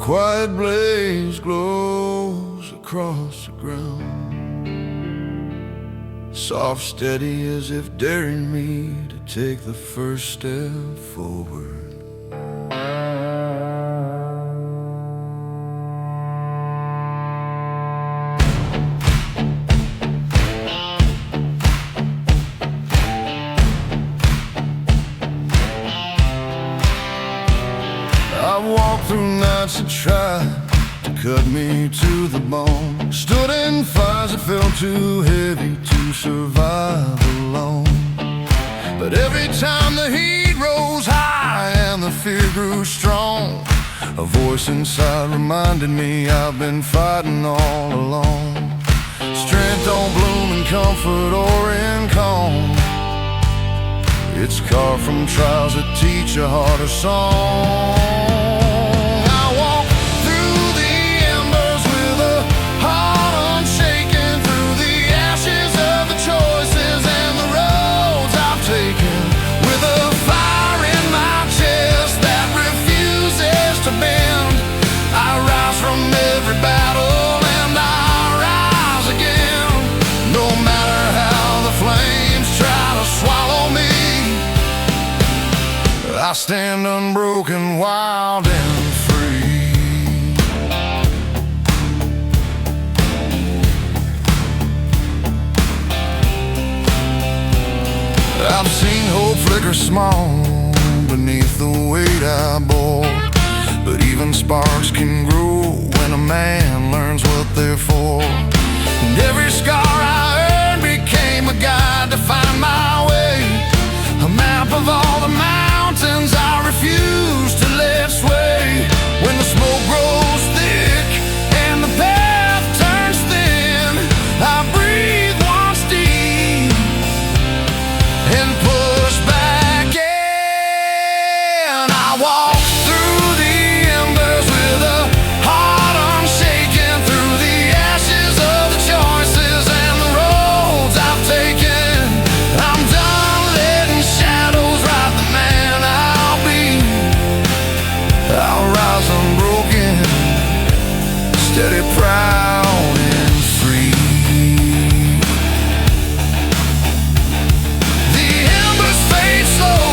quiet blaze glows across the ground, soft, steady, as if daring me to take the first step forward. I walked through nights that tried to cut me to the bone, stood in fires that felt too heavy to survive alone. But every time the heat rose high and the fear grew strong, a voice inside reminded me I've been fighting all along. Strength don't bloom in comfort or in calm, it's carved from trials that teach a harder song. I stand unbroken, wild and free. I've seen hope flicker small beneath the weight I bore, but even sparks can grow when a man learns what they're for. And every scar I earned became a guide to find my way, a map of all the mountains I refuse to let sway. When the smoke grows thick and the path turns thin, I breathe once deep and push back in. I walk through the embers with a heart unshaken, through the ashes of the choices and the roads I've taken. I'm done letting shadows write the man I'll be. I'll rise unbroken, steady, proud and free. The embers fade slow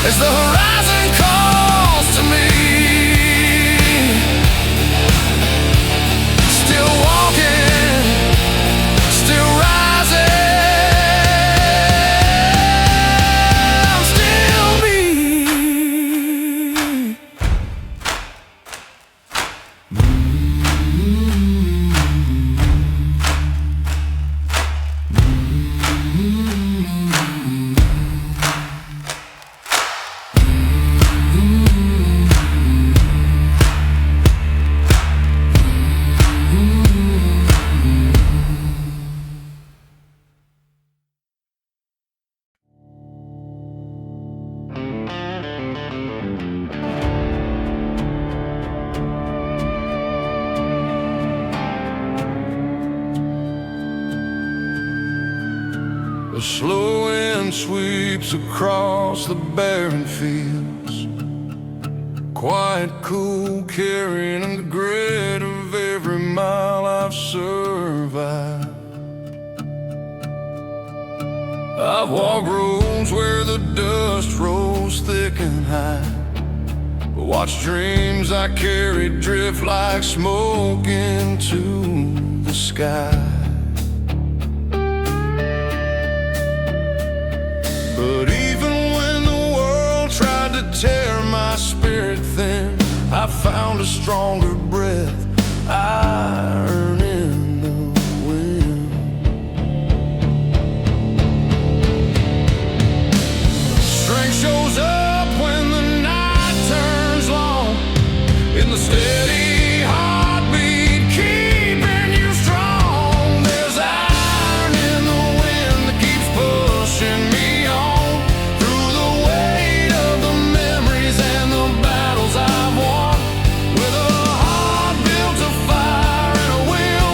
as the horizon calls to me. Still walking, still rising, still me. A slow wind sweeps across the barren fields, quiet, cool, carrying the grit of every mile I've survived. I've walked roads where the dust rose thick and high, but watched dreams I carried drift like smoke into the sky. But even when the world tried to tear my spirit thin, I found a stronger breath I earn in the wind. Strength shows up when the night turns long, in the steady heartbeat keeping you strong. There's iron in the wind that keeps pushing me. I've won with a heart built of fire and a will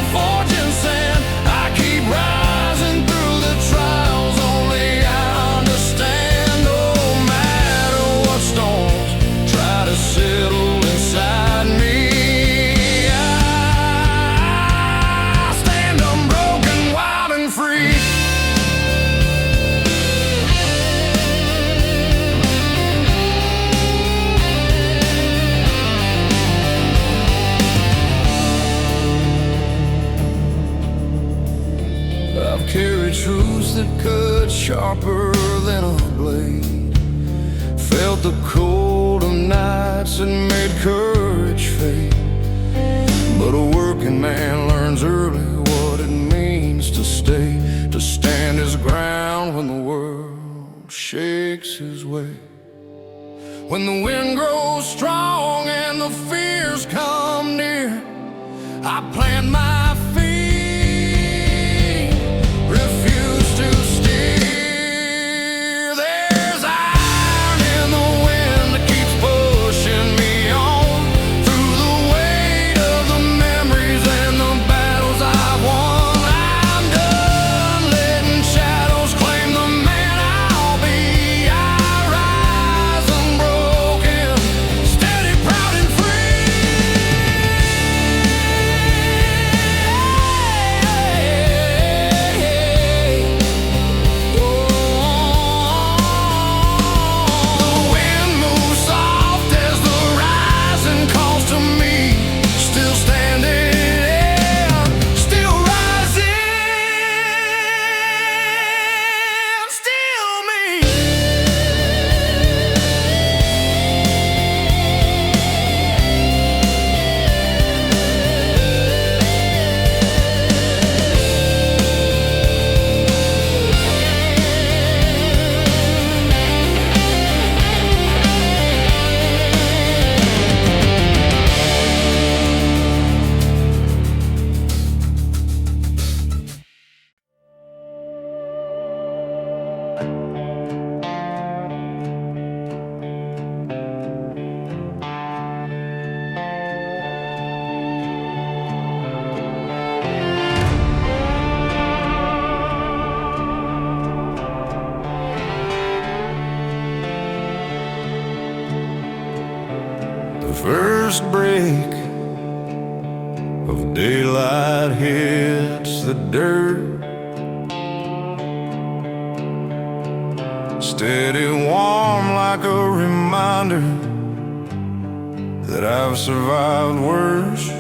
courage fade, but a working man learns early what it means to stay, to stand his ground when the world shakes his way. When the wind grows strong and the fears come near, I plant my feet, refuse to steer. There's iron in the wind that keeps pushing me on, through the weight of the memories and the battles I've won. I'm done letting shadows claim the man I'll be. I rise unbroken, steady, proud and free. The first break of daylight hits the dirt, steady, warm, like a reminder that I've survived worse.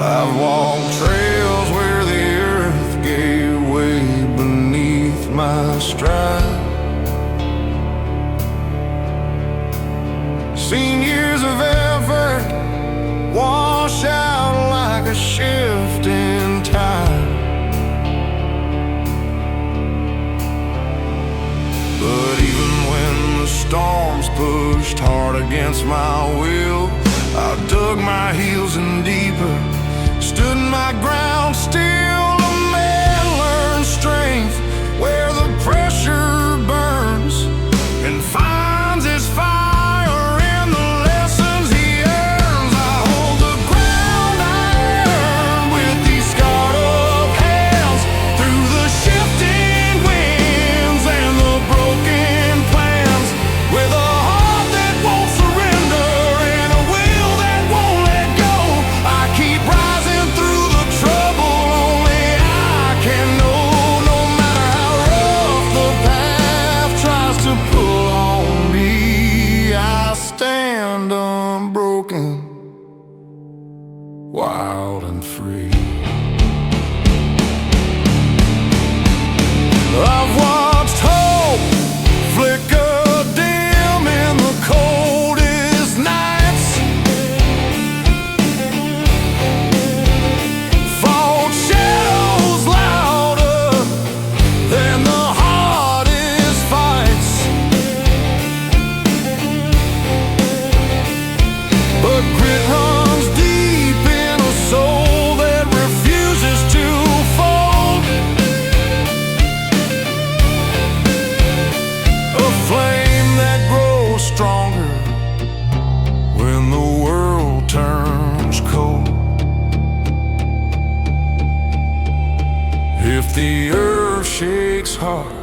I've walked trails where the earth gave way beneath my stride, seen years of effort wash out like a shifting tide. But even when the storms pushed hard against my will, I dug my heels in deeper, stood my ground still. A man learns strength where the pressure burns, and finds his fire. Wild and free. I've watched hope flicker dim in the coldest nights, fought shadows louder than the hardest fights. But grit runs deep in a soul that refuses to fold, a flame that grows stronger when the world turns cold. If the earth shakes hard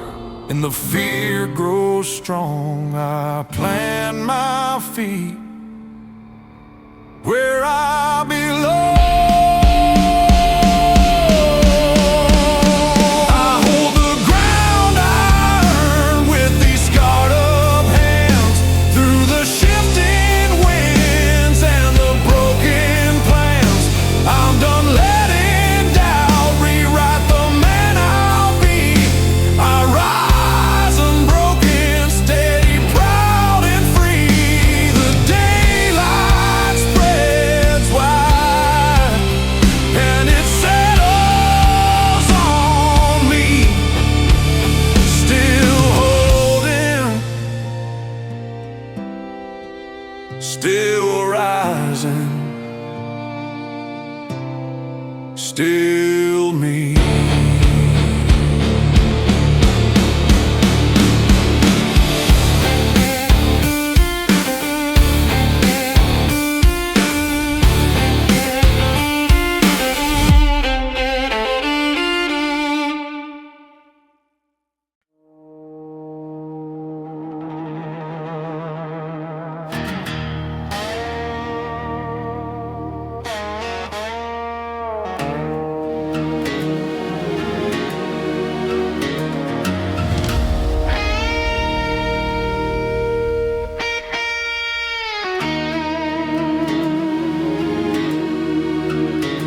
and the fear grows strong, I plant my feet where I belong. I hold the ground I earned with these scarred up hands, through the shifting winds and the broken plans. I'm done letting doubt rewrite the man I'll be. I rise unbroken, steady, proud still me.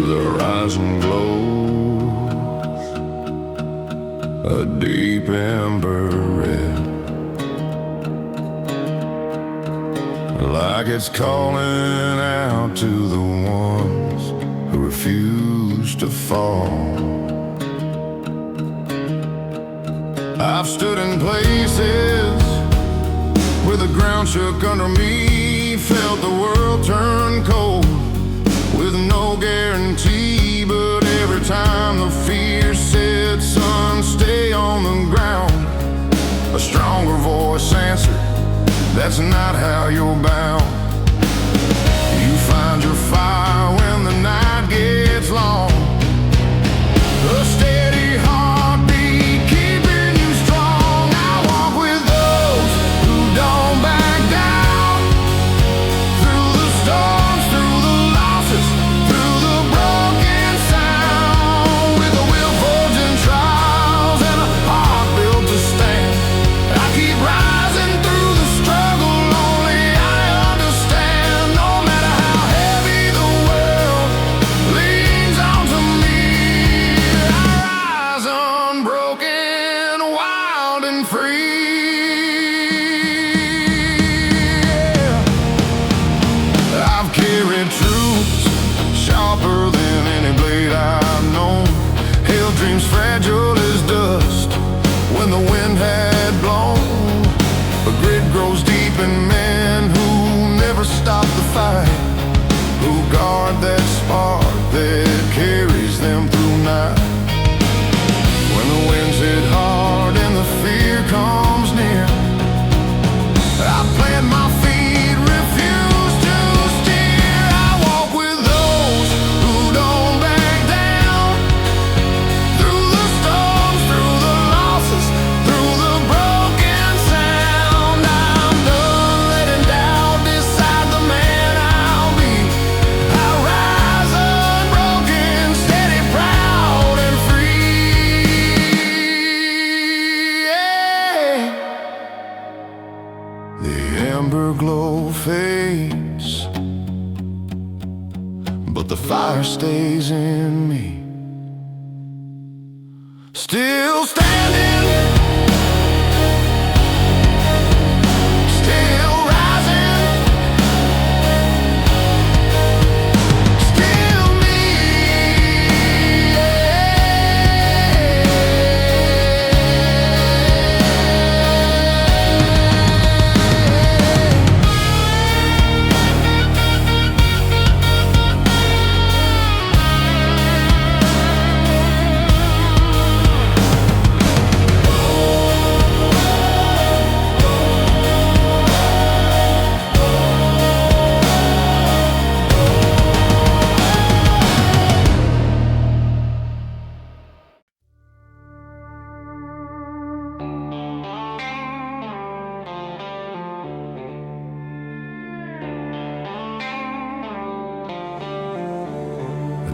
The horizon glows a deep amber red, like it's calling out to the ones who refuse to fall. I've stood in places where the ground shook under me, felt the world turn cold with no guarantee. But every time the fear said, son, stay on the ground, a stronger voice answered, that's not how you're bound. You find your fire when the night gets long, a steady heartbeat keeping you strong. I walk with those who don't back down, through the storms, through the losses, through the broken sound, with a will forged in trials and a heart built to stand. I keep rising through the struggle, only I understand. No matter how heavy the world leans onto me, I rise unbroken, wild and free. I've carried truths sharper than any blade I've known, held dreams fragile as dust when the wind had blown. But grit grows deep in men who never stop the fight, who guard that spark that carries them through night. When the winds hit hard and the fear comes near, I plant my feet, refuse to steer. I walk with those who don't back down, through the storms, through the losses, through the broken sound. I'm done letting doubt decide the man I'll be. I rise unbroken, steady, proud and free. Yeah. The amber glow fades, but the fire stays in me. Still standing, still rising, still me.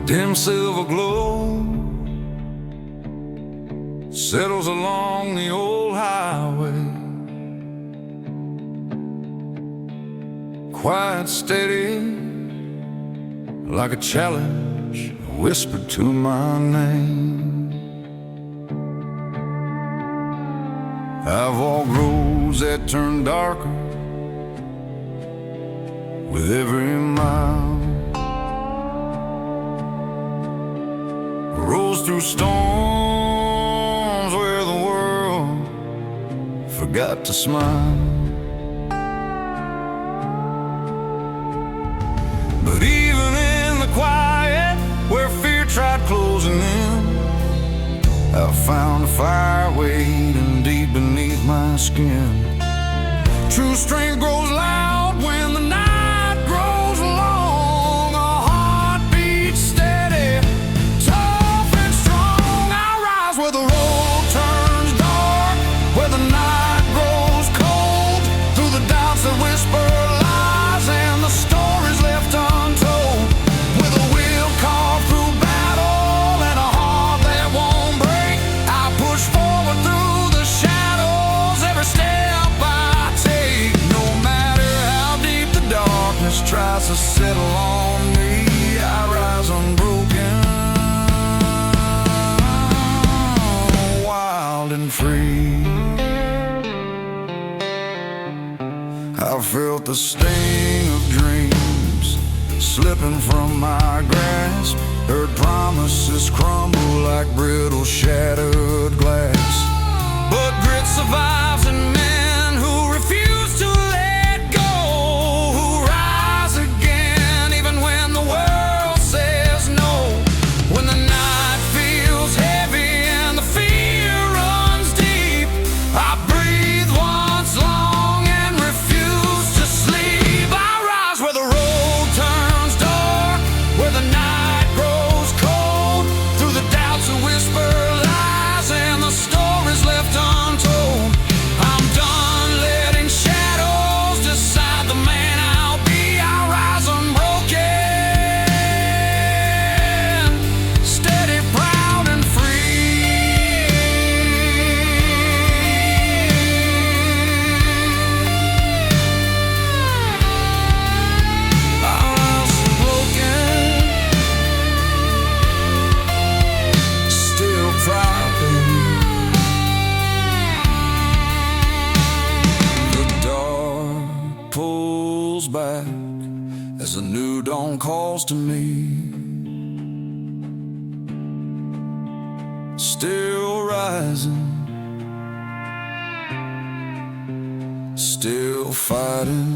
Dim silver glow settles along the old highway, quiet, steady, like a challenge whispered to my name. I've walked roads that turn darker with every mile, rose through storms where the world forgot to smile. But even in the quiet, where fear tried close, I found a fire waiting deep beneath my skin. True strength grows loud when the night grows long. A heart beats steady, tough and strong. I rise where the road turns dark, where the night grows cold, through the doubts that whisper lies and the stories left untold. With a will carved through battle and a heart that won't break, I push forward through the shadows every step I take. No matter how deep the darkness tries to settle on me, I rise unbroken, wild and free. I felt the sting of dreams slipping from my grasp, heard promises crumble like brittle shattered glass. But grit survives in men who refuse to let go, who rise again even when the world says no. When the night feels heavy and the fear runs deep, I breathe once long and refuse to sleep. I rise where the road turns dark, where the night grows cold, through the doubts that whisper lies and the stories left untold. I'm done letting shadows decide the man I'll be. I rise unbroken, steady, proud and free. I rise unbroken, still proud, baby. The dark pulls back as a new dawn calls to me. Still rising, still fighting.